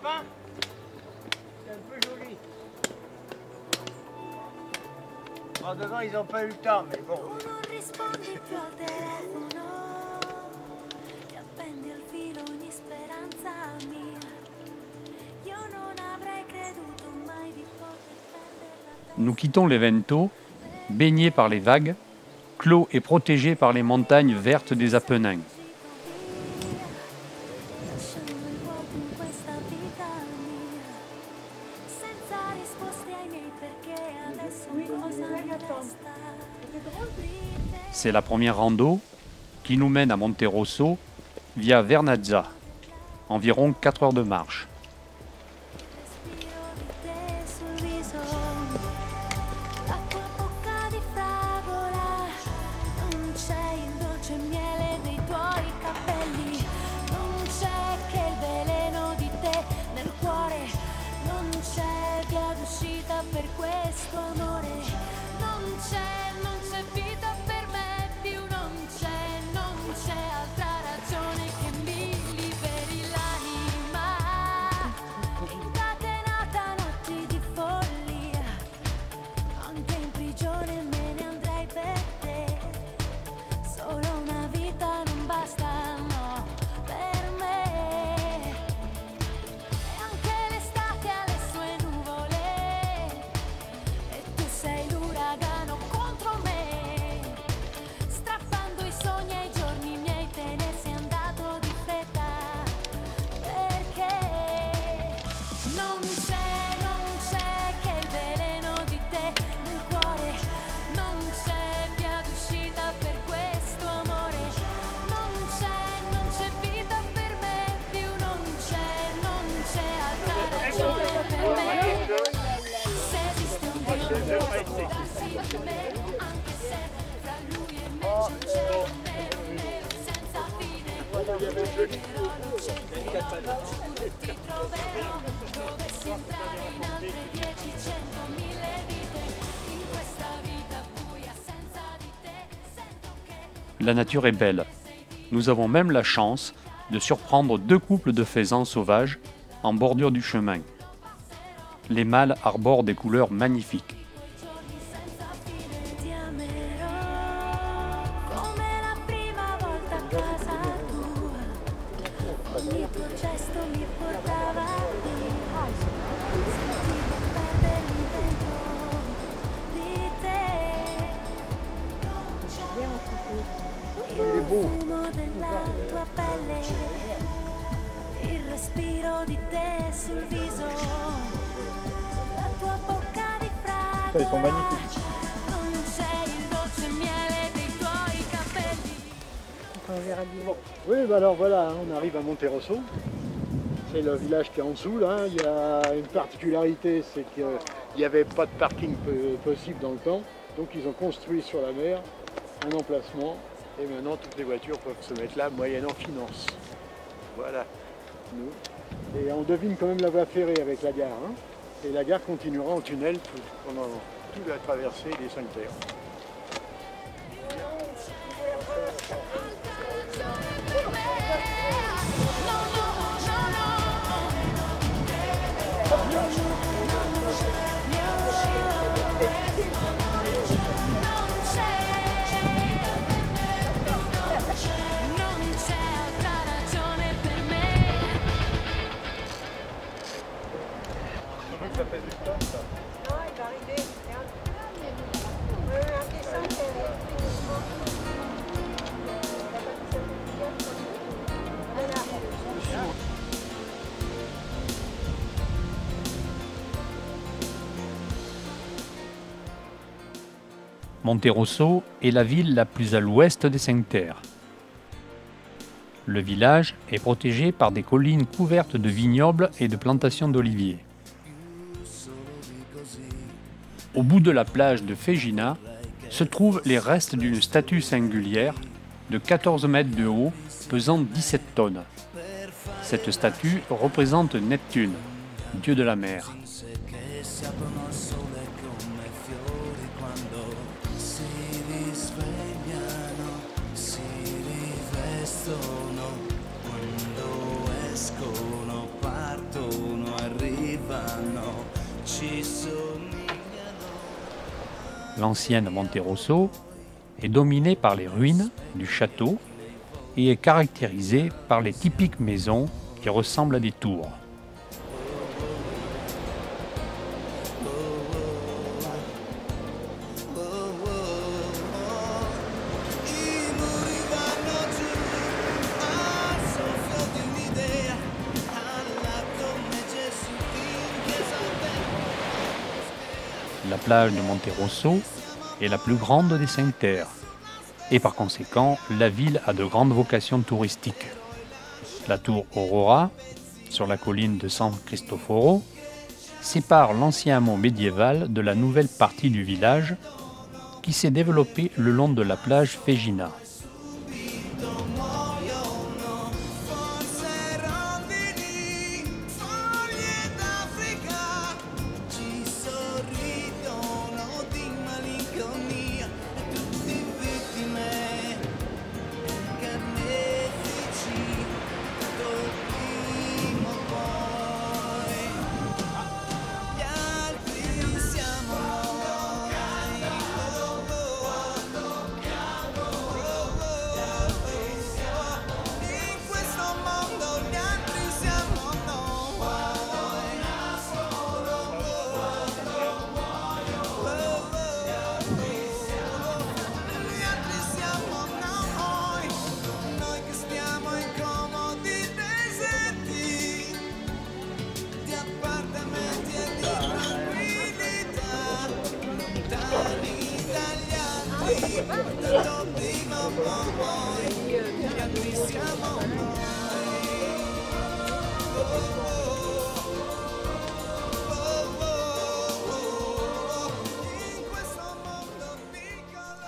fin. C'est un peu joli. En devant, ils n'ont pas eu le temps, mais bon. Nous quittons l'Evento, baigné par les vagues, clos et protégé par les montagnes vertes des Apennins. C'est la première rando qui nous mène à Monterosso via Vernazza, environ 4 heures de marche. La nature est belle. Nous avons même la chance de surprendre 2 couples de faisans sauvages en bordure du chemin. Les mâles arborent des couleurs magnifiques. Ils sont magnifiques. Oui, bah alors voilà, on arrive à Monterosso. C'est le village qui est en dessous là. Il y a une particularité, c'est qu'il n'y avait pas de parking possible dans le temps. Donc ils ont construit sur la mer un emplacement. Et maintenant toutes les voitures peuvent se mettre là moyennant finance. Voilà. Nous. Et on devine quand même la voie ferrée avec la gare. Hein. Et la gare continuera en tunnel pendant toute la traversée des 5 terres. Ça fait du temps, ça. Non, il va arriver. Monterosso est la ville la plus à l'ouest des 5 terres. Le village est protégé par des collines couvertes de vignobles et de plantations d'oliviers. Au bout de la plage de Fegina se trouvent les restes d'une statue singulière de 14 mètres de haut, pesant 17 tonnes. Cette statue représente Neptune, dieu de la mer. Quando escono, partono L'ancienne Monterosso est dominée par les ruines du château et est caractérisée par les typiques maisons qui ressemblent à des tours. La plage de Monterosso est la plus grande des 5 terres et par conséquent la ville a de grandes vocations touristiques. La tour Aurora, sur la colline de San Cristoforo, sépare l'ancien hameau médiéval de la nouvelle partie du village qui s'est développée le long de la plage Fegina.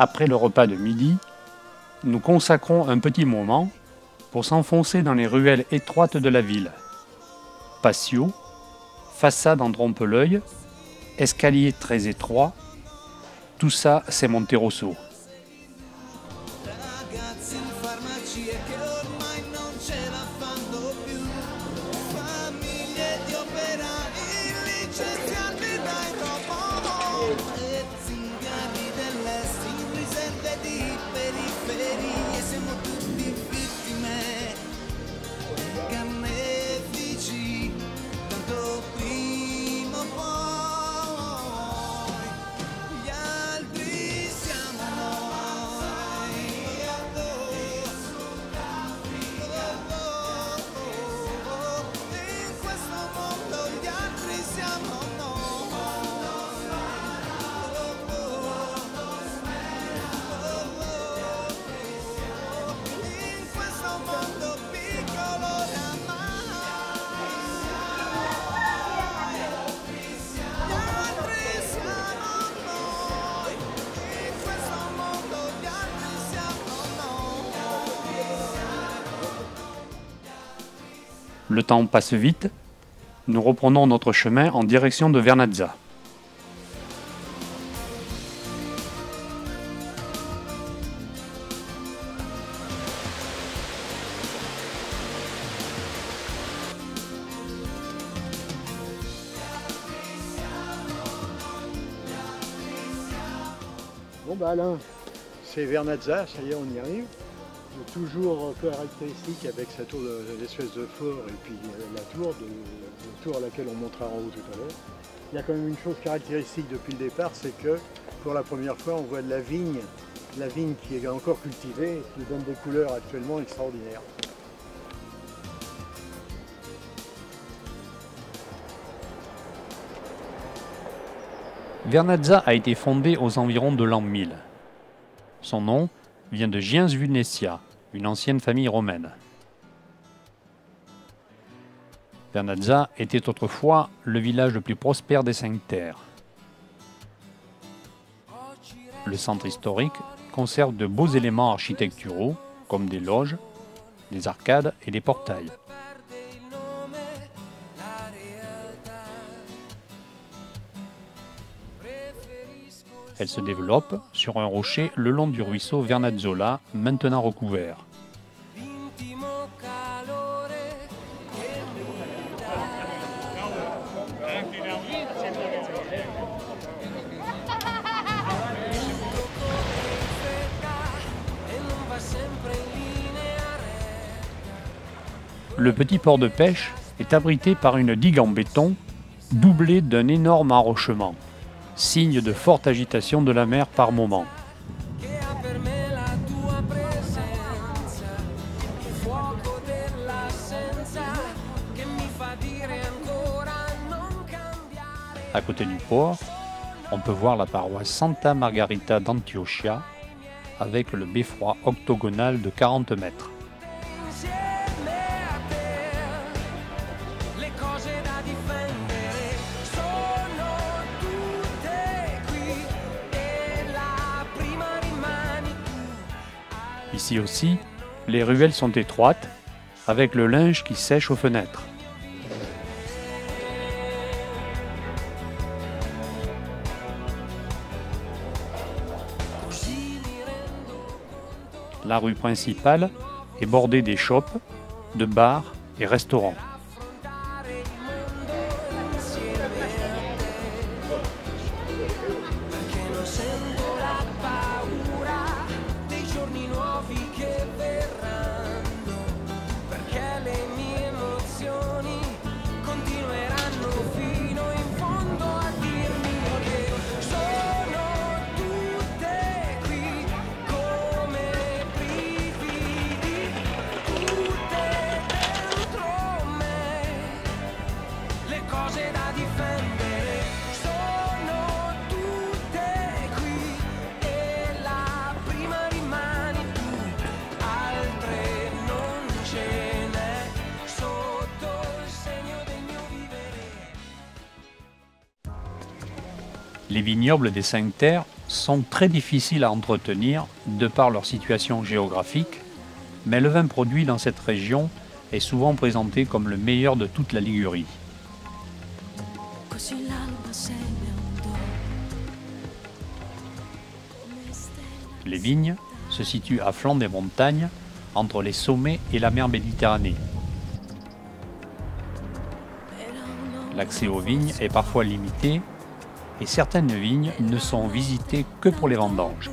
Après le repas de midi, nous consacrons un petit moment pour s'enfoncer dans les ruelles étroites de la ville. Patio, façade en trompe-l'œil, escalier très étroit, tout ça c'est Monterosso. Le temps passe vite, nous reprenons notre chemin en direction de Vernazza. Bon bah Alain, c'est Vernazza, ça y est, on y arrive. Toujours caractéristique avec sa tour, l'espèce de fort et puis la tour à laquelle on montera en haut tout à l'heure. Il y a quand même une chose caractéristique depuis le départ, c'est que pour la première fois on voit de la vigne qui est encore cultivée et qui donne des couleurs actuellement extraordinaires. Vernazza a été fondée aux environs de l'an 1000. Son nom vient de Gens Vunetia, une ancienne famille romaine. Vernazza était autrefois le village le plus prospère des 5 terres. Le centre historique conserve de beaux éléments architecturaux, comme des loges, des arcades et des portails. Elle se développe sur un rocher le long du ruisseau Vernazzola, maintenant recouvert. Le petit port de pêche est abrité par une digue en béton doublée d'un énorme enrochement, signe de forte agitation de la mer par moment. À côté du port, on peut voir la paroisse Santa Margherita d'Antiochia avec le beffroi octogonal de 40 mètres. Ici aussi, les ruelles sont étroites, avec le linge qui sèche aux fenêtres. La rue principale est bordée des shops, de bars et restaurants. Les vignobles des Cinq Terres sont très difficiles à entretenir de par leur situation géographique, mais le vin produit dans cette région est souvent présenté comme le meilleur de toute la Ligurie. Les vignes se situent à flanc des montagnes, entre les sommets et la mer Méditerranée. L'accès aux vignes est parfois limité et certaines vignes ne sont visitées que pour les vendanges.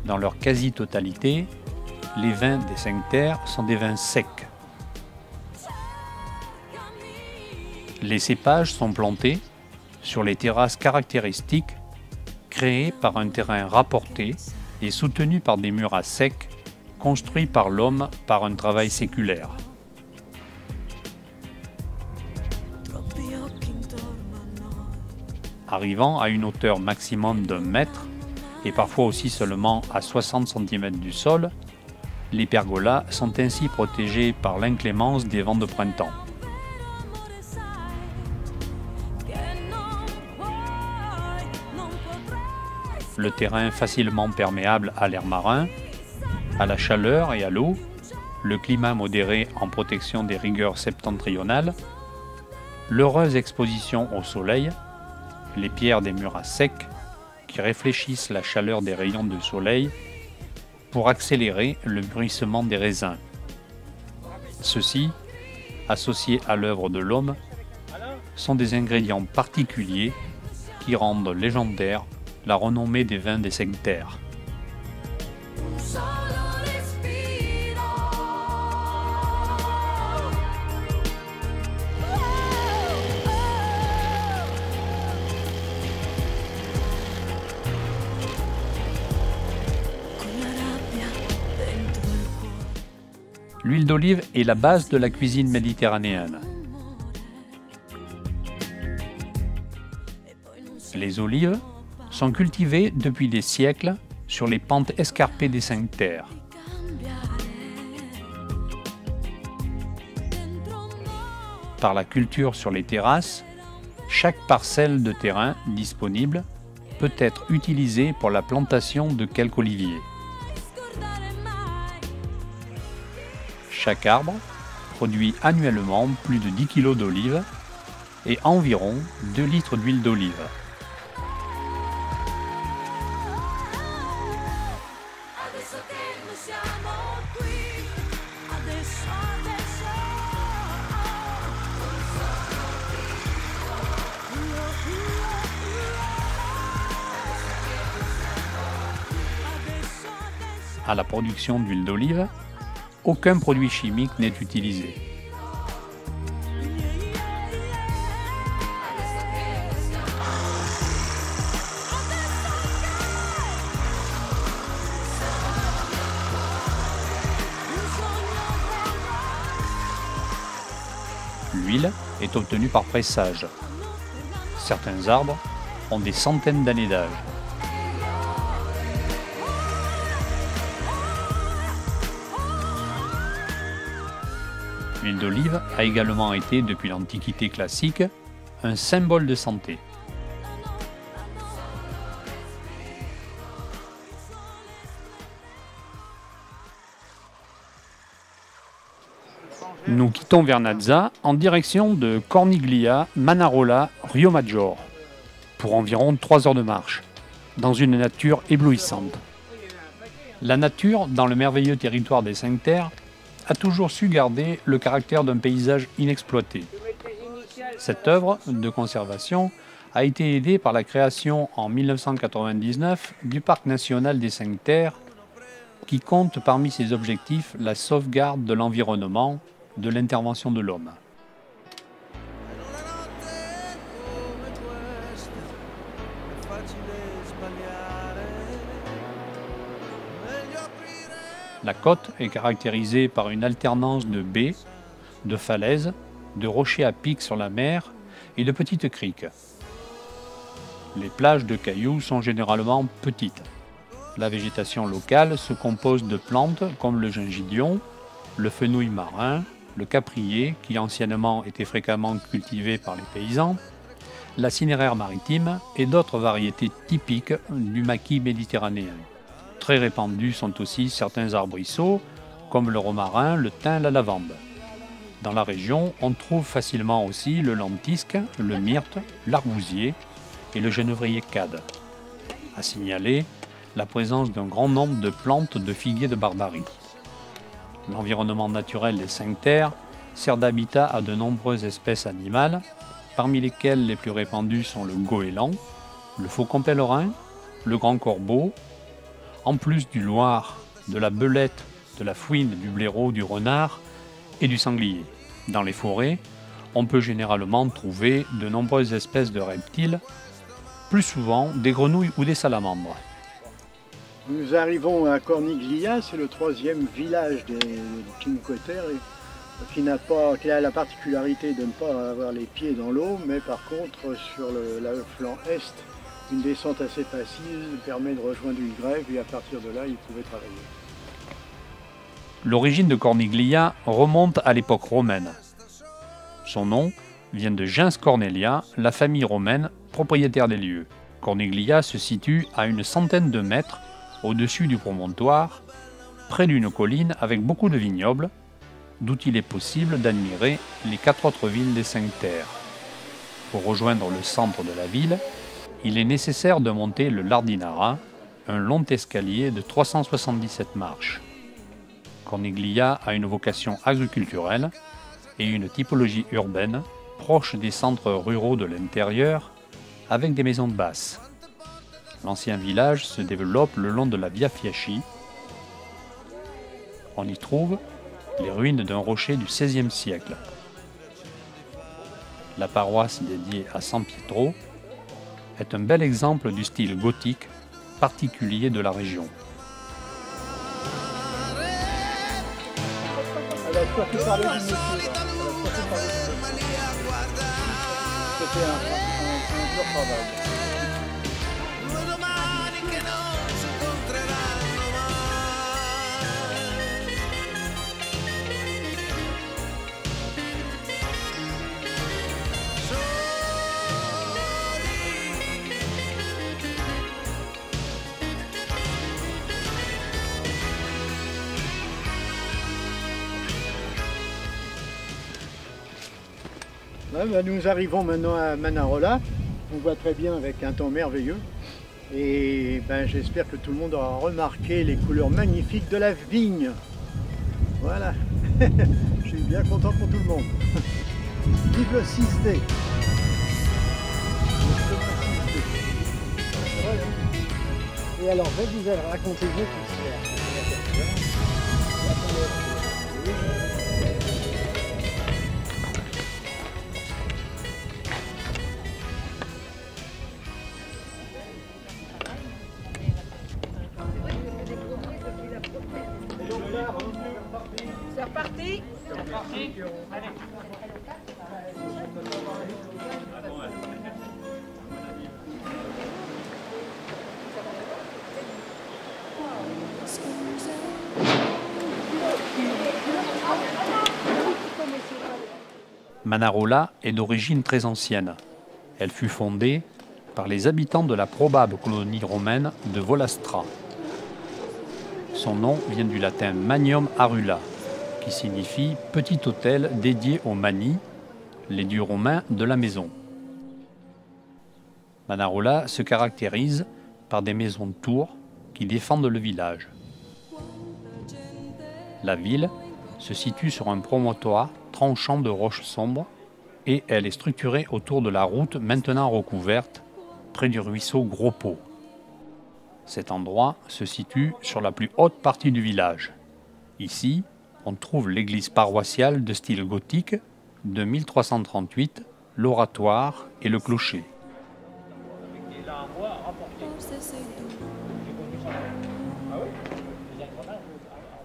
Dans leur quasi-totalité, les vins des Cinq Terres sont des vins secs. Les cépages sont plantés sur les terrasses caractéristiques créées par un terrain rapporté et soutenu par des murs à sec construits par l'homme par un travail séculaire. Arrivant à une hauteur maximum d'1 mètre et parfois aussi seulement à 60 cm du sol, les pergolas sont ainsi protégés par l'inclémence des vents de printemps. Le terrain facilement perméable à l'air marin, à la chaleur et à l'eau, le climat modéré en protection des rigueurs septentrionales, l'heureuse exposition au soleil, les pierres des murs à sec qui réfléchissent la chaleur des rayons de soleil pour accélérer le mûrissement des raisins. Ceux-ci, associés à l'œuvre de l'homme, sont des ingrédients particuliers qui rendent légendaire la renommée des vins des Cinq Terres. L'huile d'olive est la base de la cuisine méditerranéenne. Les olives sont cultivées depuis des siècles sur les pentes escarpées des Cinq Terres. Par la culture sur les terrasses, chaque parcelle de terrain disponible peut être utilisée pour la plantation de quelques oliviers. Chaque arbre produit annuellement plus de 10 kg d'olives et environ 2 litres d'huile d'olive. À la production d'huile d'olive aucun produit chimique n'est utilisé. L'huile est obtenue par pressage. Certains arbres ont des centaines d'années d'âge. L'huile d'olive a également été, depuis l'Antiquité classique, un symbole de santé. Nous quittons Vernazza en direction de Corniglia, Manarola, Rio Maggiore, pour environ 3 heures de marche, dans une nature éblouissante. La nature, dans le merveilleux territoire des Cinq Terres, a toujours su garder le caractère d'un paysage inexploité. Cette œuvre de conservation a été aidée par la création en 1999 du Parc national des Cinq Terres, qui compte parmi ses objectifs la sauvegarde de l'environnement, de l'intervention de l'homme. La côte est caractérisée par une alternance de baies, de falaises, de rochers à pic sur la mer et de petites criques. Les plages de cailloux sont généralement petites. La végétation locale se compose de plantes comme le gingidion, le fenouil marin, le caprier, qui anciennement était fréquemment cultivé par les paysans, la cinéraire maritime et d'autres variétés typiques du maquis méditerranéen. Très répandus sont aussi certains arbrisseaux, comme le romarin, le thym, la lavande. Dans la région, on trouve facilement aussi le lentisque, le myrte, l'argousier et le genévrier cade. À signaler la présence d'un grand nombre de plantes de figuier de Barbarie. L'environnement naturel des Cinq Terres sert d'habitat à de nombreuses espèces animales, parmi lesquelles les plus répandues sont le goéland, le faucon pèlerin, le grand corbeau, en plus du loir, de la belette, de la fouine, du blaireau, du renard et du sanglier. Dans les forêts, on peut généralement trouver de nombreuses espèces de reptiles, plus souvent des grenouilles ou des salamandres. Nous arrivons à Corniglia, c'est le 3e village des Cinque Terre, qui a la particularité de ne pas avoir les pieds dans l'eau, mais par contre sur le flanc est, une descente assez facile permet de rejoindre une grève et à partir de là, ils pouvaient travailler. L'origine de Corniglia remonte à l'époque romaine. Son nom vient de gens Cornelia, la famille romaine propriétaire des lieux. Corniglia se situe à une centaine de mètres au-dessus du promontoire, près d'une colline avec beaucoup de vignobles, d'où il est possible d'admirer les 4 autres villes des Cinq Terres. Pour rejoindre le centre de la ville, il est nécessaire de monter le Lardinara, un long escalier de 377 marches. Corniglia a une vocation agriculturelle et une typologie urbaine proche des centres ruraux de l'intérieur, avec des maisons basses. L'ancien village se développe le long de la Via Fieschi. On y trouve les ruines d'un rocher du XVIe siècle. La paroisse dédiée à San Pietro est un bel exemple du style gothique particulier de la région. Elle a surtout parlé du métier. C'était un dur travail. Nous arrivons maintenant à Manarola. On voit très bien avec un temps merveilleux. Et j'espère que tout le monde aura remarqué les couleurs magnifiques de la vigne. Voilà. Je suis bien content pour tout le monde. Vive le 6D. Et alors, je vais vous raconter une autre histoire. C'est reparti. Manarola est d'origine très ancienne. Elle fut fondée par les habitants de la probable colonie romaine de Volastra. Son nom vient du latin Manium Arula, qui signifie petit hôtel dédié aux Mani, les dieux romains de la maison. Manarola se caractérise par des maisons de tours qui défendent le village. La ville se situe sur un promontoire tranchant de roches sombres et elle est structurée autour de la route maintenant recouverte près du ruisseau Gros Pot. Cet endroit se situe sur la plus haute partie du village. Ici, on trouve l'église paroissiale de style gothique de 1338, l'oratoire et le clocher.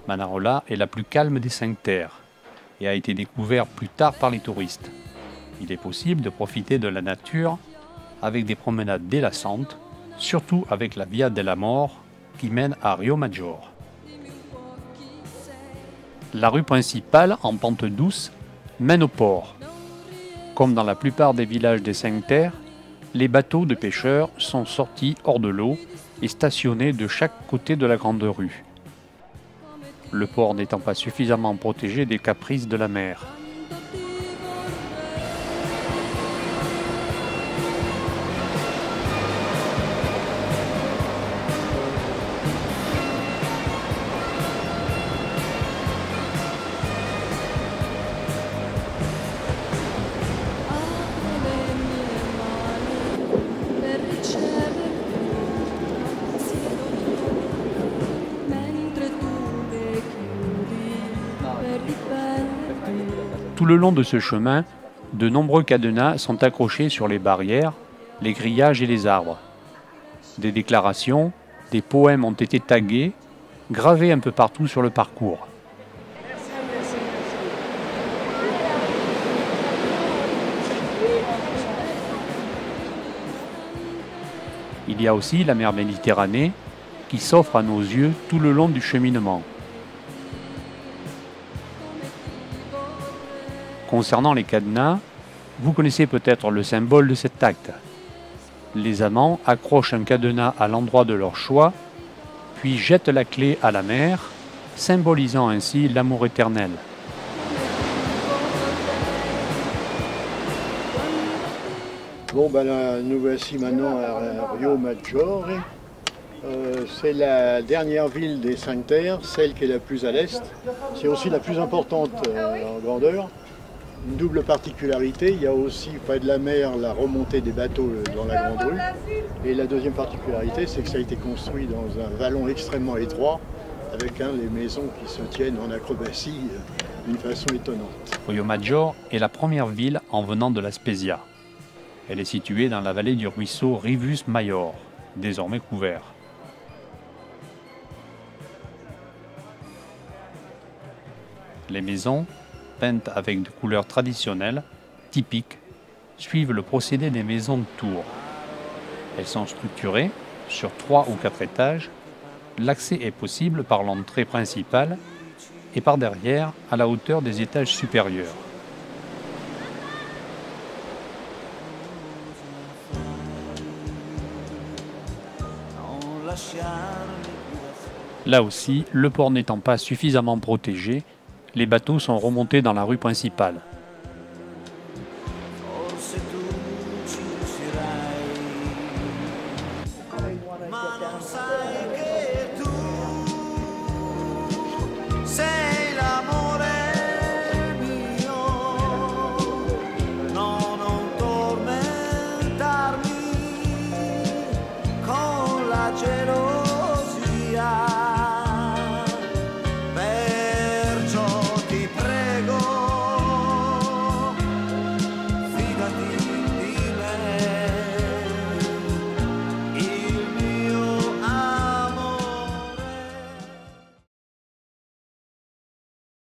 Manarola est la plus calme des 5 terres et a été découvert plus tard par les touristes. Il est possible de profiter de la nature avec des promenades délassantes, surtout avec la Via della Mort qui mène à Rio Maggiore. La rue principale, en pente douce, mène au port. Comme dans la plupart des villages des 5 terres, les bateaux de pêcheurs sont sortis hors de l'eau et stationnés de chaque côté de la grande rue. Le port n'étant pas suffisamment protégé des caprices de la mer. Tout le long de ce chemin, de nombreux cadenas sont accrochés sur les barrières, les grillages et les arbres. Des déclarations, des poèmes ont été tagués, gravés un peu partout sur le parcours. Il y a aussi la mer Méditerranée qui s'offre à nos yeux tout le long du cheminement. Concernant les cadenas, vous connaissez peut-être le symbole de cet acte. Les amants accrochent un cadenas à l'endroit de leur choix, puis jettent la clé à la mer, symbolisant ainsi l'amour éternel. Bon, ben là, nous voici maintenant à Rio Maggiore. C'est la dernière ville des 5 terres, celle qui est la plus à l'est. C'est aussi la plus importante en grandeur. Une double particularité, il y a aussi près de la mer la remontée des bateaux dans la grande rue. Et la deuxième particularité, c'est que ça a été construit dans un vallon extrêmement étroit, avec les maisons qui se tiennent en acrobatie d'une façon étonnante. Rio Maggiore est la première ville en venant de la Spezia. Elle est située dans la vallée du ruisseau Rivus Maior, désormais couvert. Les maisons, peintes avec des couleurs traditionnelles, typiques, suivent le procédé des maisons de tours. Elles sont structurées sur 3 ou 4 étages. L'accès est possible par l'entrée principale et par derrière à la hauteur des étages supérieurs. Là aussi, le port n'étant pas suffisamment protégé, les bateaux sont remontés dans la rue principale.